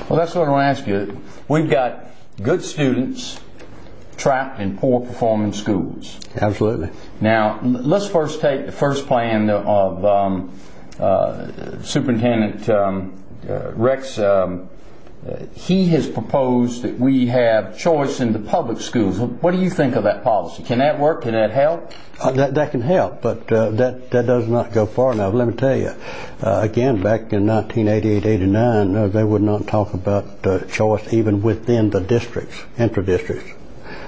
Well, that's what I want to ask you. We've got good students trapped in poor performing schools. Absolutely. Now, let's first take the first plan of Superintendent Rex. He has proposed that we have choice in the public schools. What do you think of that policy? Can that work? Can that help? That can help, but that does not go far enough. Let me tell you, again, back in 1988-89, they would not talk about choice even within the districts, intra-districts.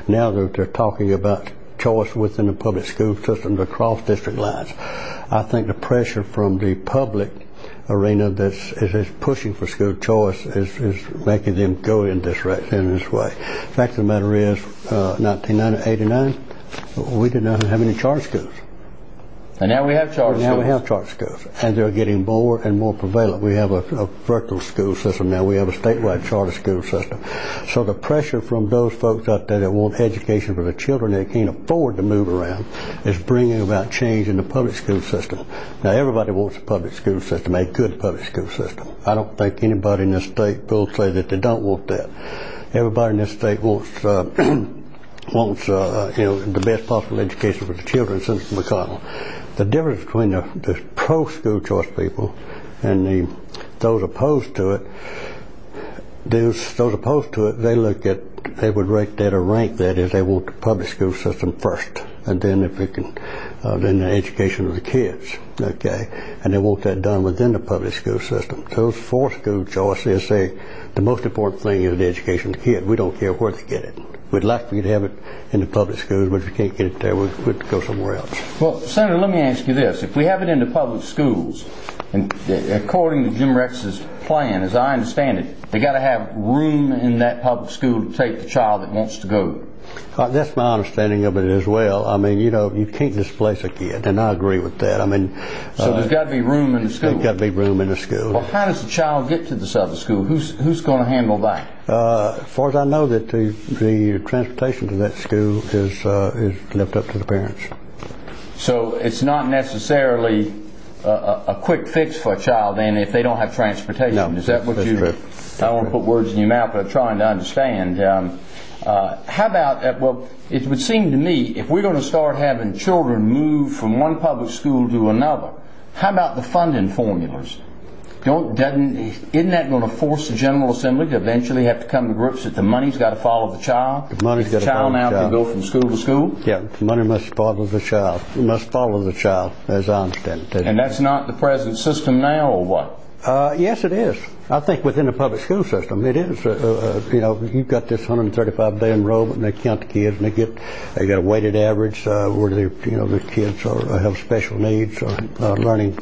Now they're talking about choice within the public school system across district lines. I think the pressure from the public arena that is pushing for school choice is making them go in this way. Fact of the matter is, 1989, we did not have any charter schools. And now we have charter schools. Now we have charter schools, and they're getting more and more prevalent. We have a virtual school system now. We have a statewide charter school system. So the pressure from those folks out there that want education for the children that can't afford to move around is bringing about change in the public school system. Now everybody wants a public school system, a good public school system. I don't think anybody in this state will say that they don't want that. Everybody in this state wants the best possible education for the children, Senator McConnell. The difference between the pro-school choice people and those opposed to it, those opposed to it, they would rate that or rank that as they want the public school system first, and then if it can, then the education of the kids, okay, and they want that done within the public school system. Those for school choice is say the most important thing is the education of the kid. We don't care where they get it. We'd like for you to have it in the public schools, but if you can't get it there, we'd go somewhere else. Well, Senator, let me ask you this. If we have it in the public schools, and according to Jim Rex's plan, as I understand it, they got to have room in that public school to take the child that wants to go. That's my understanding of it as well. I mean, you can't displace a kid, and I agree with that. I mean, so there's got to be room in the school. There's got to be room in the school. Well, how does the child get to this other school? Who's going to handle that? As far as I know, that the transportation to that school is left up to the parents. So it's not necessarily a quick fix for a child, then, if they don't have transportation. No, is that what that's you? True. I don't want to put words in your mouth, but I'm trying to understand. How about, well, it would seem to me, if we're going to start having children move from one public school to another, how about the funding formulas? Isn't that going to force the General Assembly to eventually have to come to grips that the money's got to follow the child? The money's got to follow the child. Now can go from school to school? Yeah, the money must follow the child. It must follow the child, as I understand it. And that's not the present system now, or what? Yes, it is. I think within the public school system, it is. You've got this 135-day enrollment, and they count the kids, and they got a weighted average where the kids have special needs or learning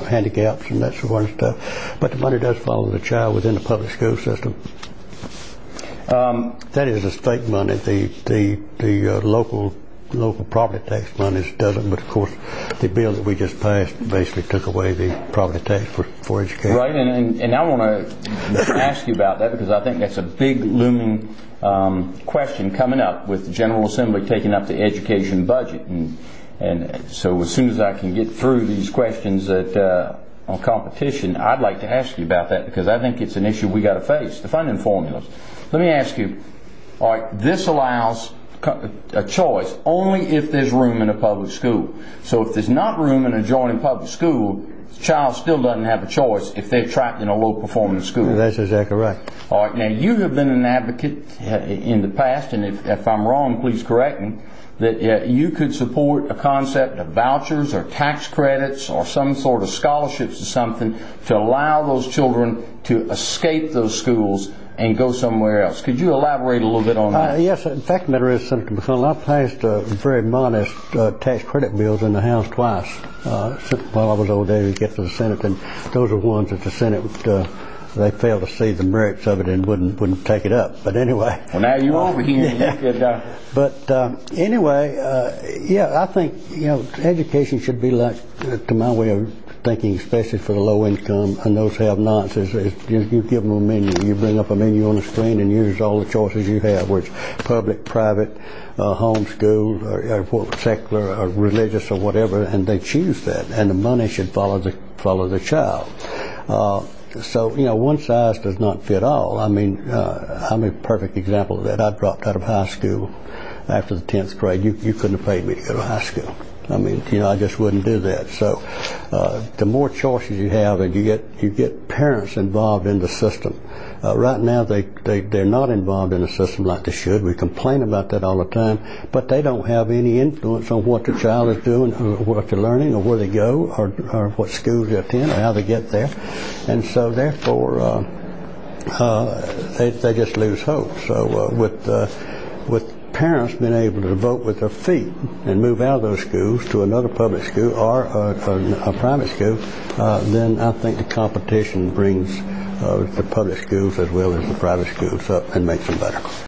handicaps and that sort of stuff. But the money does follow the child within the public school system. That is the state money. The local property tax money doesn't, but of course the bill that we just passed basically took away the property tax for education. Right, and I want to ask you about that, because I think that's a big looming question coming up with the General Assembly taking up the education budget, and so as soon as I can get through these questions on competition, I'd like to ask you about that, because I think it's an issue we got to face, the funding formulas. Let me ask you, all right, this allows a choice only if there's room in a public school. So if there's not room in an adjoining public school, the child still doesn't have a choice if they're trapped in a low-performing school. That's exactly right. All right. Now, you have been an advocate in the past, and if I'm wrong, please correct me, that you could support a concept of vouchers or tax credits or some sort of scholarships or something to allow those children to escape those schools and go somewhere else. Could you elaborate a little bit on that? Yes. In fact, the matter is, Senator McConnell, I passed very modest tax credit bills in the House twice while I was over there to get to the Senate, and those are ones that the Senate they failed to see the merits of it and wouldn't take it up. But anyway. Well, now you're over here. Yeah. You could, But anyway, I think education should be like, to my way of thinking, especially for the low income and those have-nots, is you give them a menu. You bring up a menu on the screen, and here's all the choices you have, whether it's public, private, homeschool, or secular, or religious, or whatever, and they choose that, and the money should follow the child. So, one size does not fit all. I mean, I'm a perfect example of that. I dropped out of high school after the 10th grade. You couldn't have paid me to go to high school. I mean, I just wouldn't do that. So, the more choices you have, and you get parents involved in the system. Right now, they're not involved in the system like they should. We complain about that all the time, but they don't have any influence on what the child is doing, or what they're learning, or where they go, or what schools they attend, or how they get there. And so, therefore, they just lose hope. So, with parents being able to vote with their feet and move out of those schools to another public school or a private school, then I think the competition brings the public schools as well as the private schools up and makes them better.